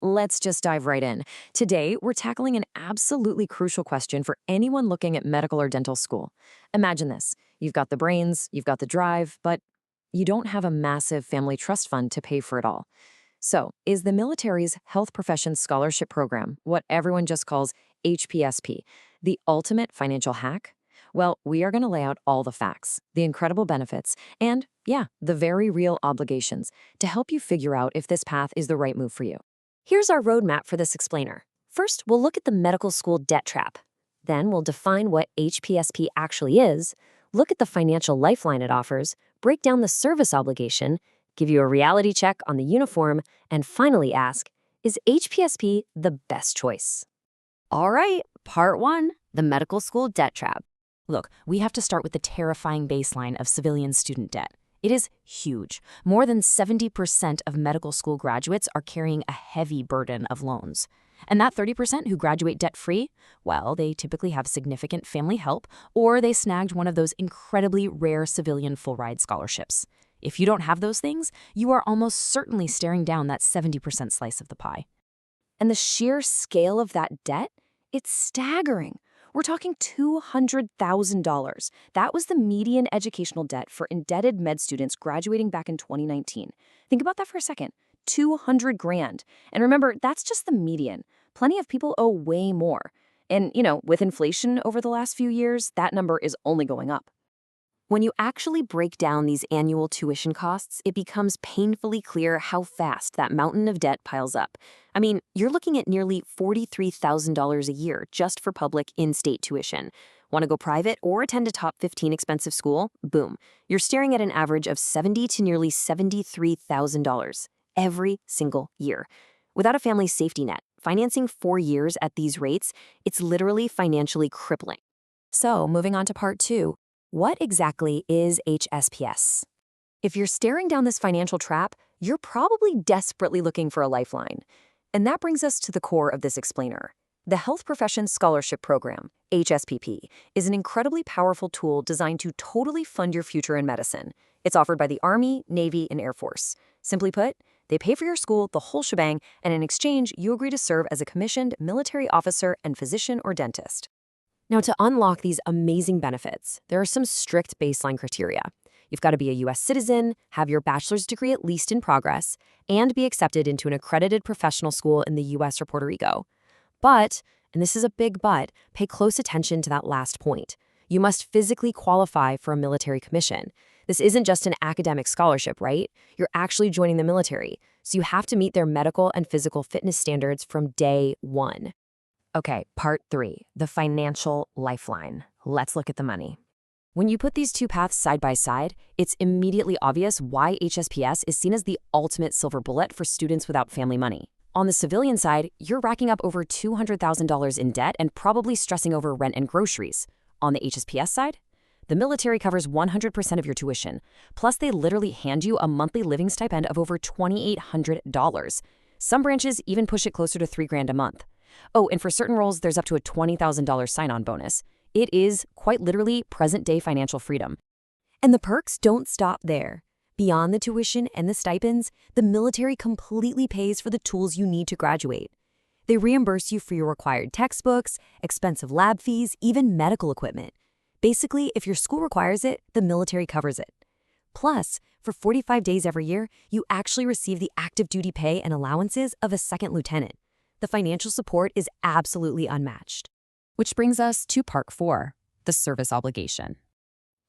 Let's just dive right in. Today, we're tackling an absolutely crucial question for anyone looking at medical or dental school. Imagine this. You've got the brains, you've got the drive, but you don't have a massive family trust fund to pay for it all. So, is the military's Health Professions Scholarship Program, what everyone just calls HPSP, the ultimate financial hack? Well, we are going to lay out all the facts, the incredible benefits, and, yeah, the very real obligations to help you figure out if this path is the right move for you. Here's our roadmap for this explainer. First, we'll look at the medical school debt trap. Then we'll define what HPSP actually is, look at the financial lifeline it offers, break down the service obligation, give you a reality check on the uniform, and finally ask, is HPSP the best choice? All right, part one, the medical school debt trap. Look, we have to start with the terrifying baseline of civilian student debt. It is huge. More than 70% of medical school graduates are carrying a heavy burden of loans. And that 30% who graduate debt-free, well, they typically have significant family help, or they snagged one of those incredibly rare civilian full-ride scholarships. If you don't have those things, you are almost certainly staring down that 70% slice of the pie. And the sheer scale of that debt? It's staggering. We're talking $200,000. That was the median educational debt for indebted med students graduating back in 2019. Think about that for a second. 200 grand. And remember, that's just the median. Plenty of people owe way more. And, with inflation over the last few years, that number is only going up. When you actually break down these annual tuition costs, it becomes painfully clear how fast that mountain of debt piles up. I mean, you're looking at nearly $43,000 a year just for public in-state tuition. Want to go private or attend a top 15 expensive school? Boom. You're staring at an average of $70,000 to nearly $73,000 every single year. Without a family safety net, financing 4 years at these rates, it's literally financially crippling. So, moving on to part two. What exactly is HSPS? If you're staring down this financial trap, you're probably desperately looking for a lifeline. And that brings us to the core of this explainer. The Health Professions Scholarship Program, HSPP, is an incredibly powerful tool designed to totally fund your future in medicine. It's offered by the Army, Navy, and Air Force. Simply put, they pay for your school, the whole shebang, and in exchange, you agree to serve as a commissioned military officer and physician or dentist. Now, to unlock these amazing benefits, there are some strict baseline criteria. You've got to be a U.S. citizen, have your bachelor's degree at least in progress, and be accepted into an accredited professional school in the U.S. or Puerto Rico. But, and this is a big but, pay close attention to that last point. You must physically qualify for a military commission. This isn't just an academic scholarship, right? You're actually joining the military, so you have to meet their medical and physical fitness standards from day one. Okay, part three, the financial lifeline. Let's look at the money. When you put these two paths side by side, it's immediately obvious why HSPS is seen as the ultimate silver bullet for students without family money. On the civilian side, you're racking up over $200,000 in debt and probably stressing over rent and groceries. On the HSPS side, the military covers 100% of your tuition, plus they literally hand you a monthly living stipend of over $2,800. Some branches even push it closer to $3,000 a month. Oh, and for certain roles, there's up to a $20,000 sign-on bonus. It is, quite literally, present-day financial freedom. And the perks don't stop there. Beyond the tuition and the stipends, the military completely pays for the tools you need to graduate. They reimburse you for your required textbooks, expensive lab fees, even medical equipment. Basically, if your school requires it, the military covers it. Plus, for 45 days every year, you actually receive the active duty pay and allowances of a second lieutenant. The financial support is absolutely unmatched. Which brings us to part four, the service obligation.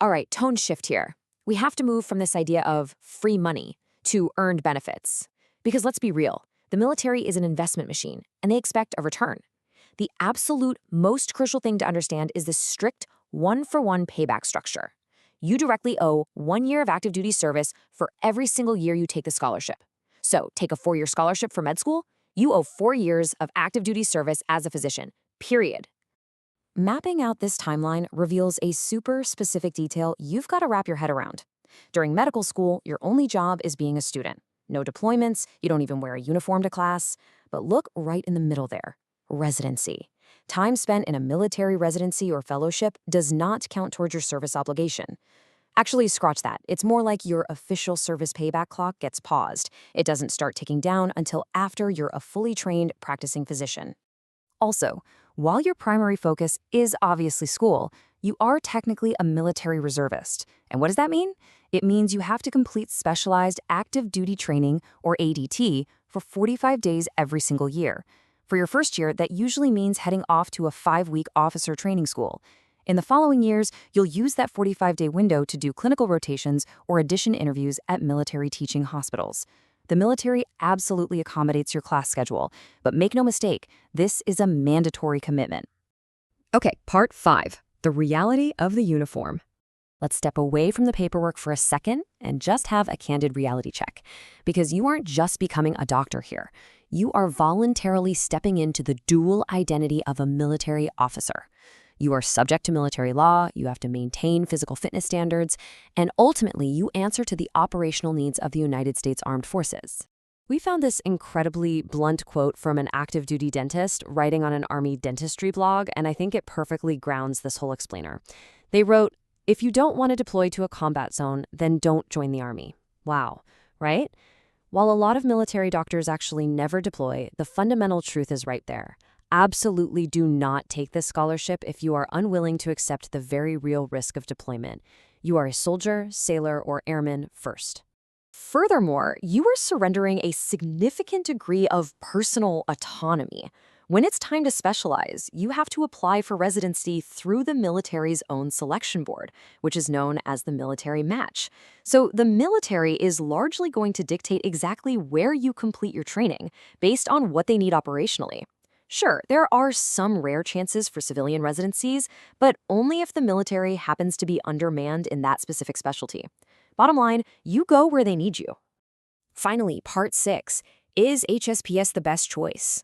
All right, tone shift here. We have to move from this idea of free money to earned benefits. Because let's be real, the military is an investment machine, and they expect a return. The absolute most crucial thing to understand is the strict one-for-one payback structure. You directly owe 1 year of active duty service for every single year you take the scholarship. So, take a 4-year scholarship for med school, you owe 4 years of active duty service as a physician, period. Mapping out this timeline reveals a super specific detail you've got to wrap your head around. During medical school, your only job is being a student. No deployments, you don't even wear a uniform to class. But look right in the middle there, residency. Time spent in a military residency or fellowship does not count towards your service obligation. Actually, scratch that. It's more like your official service payback clock gets paused. It doesn't start ticking down until after you're a fully trained practicing physician. Also, while your primary focus is obviously school, you are technically a military reservist. And what does that mean? It means you have to complete specialized active duty training, or ADT, for 45 days every single year. For your first year, that usually means heading off to a 5-week officer training school. In the following years, you'll use that 45-day window to do clinical rotations or addition interviews at military teaching hospitals. The military absolutely accommodates your class schedule, but make no mistake, this is a mandatory commitment. Okay, part 5, the reality of the uniform. Let's step away from the paperwork for a second and just have a candid reality check. Because you aren't just becoming a doctor here. You are voluntarily stepping into the dual identity of a military officer. You are subject to military law, you have to maintain physical fitness standards, and ultimately you answer to the operational needs of the United States Armed Forces. We found this incredibly blunt quote from an active duty dentist writing on an Army dentistry blog, and I think it perfectly grounds this whole explainer. They wrote, "If you don't want to deploy to a combat zone, then don't join the Army." Wow, right? While a lot of military doctors actually never deploy, the fundamental truth is right there. Absolutely do not take this scholarship if you are unwilling to accept the very real risk of deployment. You are a soldier, sailor, or airman first. Furthermore, you are surrendering a significant degree of personal autonomy. When it's time to specialize, you have to apply for residency through the military's own selection board, which is known as the military match. So the military is largely going to dictate exactly where you complete your training based on what they need operationally. Sure, there are some rare chances for civilian residencies, but only if the military happens to be undermanned in that specific specialty. Bottom line, you go where they need you. Finally, part 6. Is HSPS the best choice?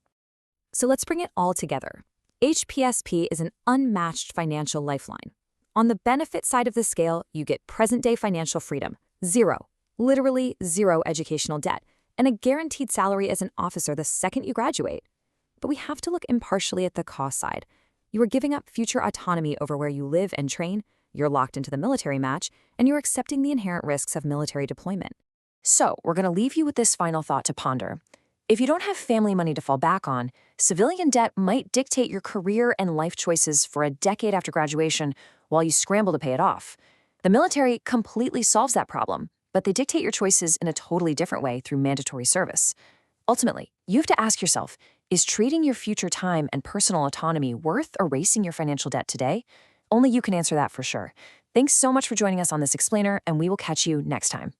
So let's bring it all together. HPSP is an unmatched financial lifeline. On the benefit side of the scale, you get present-day financial freedom, zero, literally zero educational debt, and a guaranteed salary as an officer the second you graduate. But we have to look impartially at the cost side. You are giving up future autonomy over where you live and train, you're locked into the military match, and you're accepting the inherent risks of military deployment. So, we're going to leave you with this final thought to ponder. If you don't have family money to fall back on, civilian debt might dictate your career and life choices for a decade after graduation while you scramble to pay it off. The military completely solves that problem, but they dictate your choices in a totally different way through mandatory service. Ultimately, you have to ask yourself, is trading your future time and personal autonomy worth erasing your financial debt today? Only you can answer that for sure. Thanks so much for joining us on this explainer, and we will catch you next time.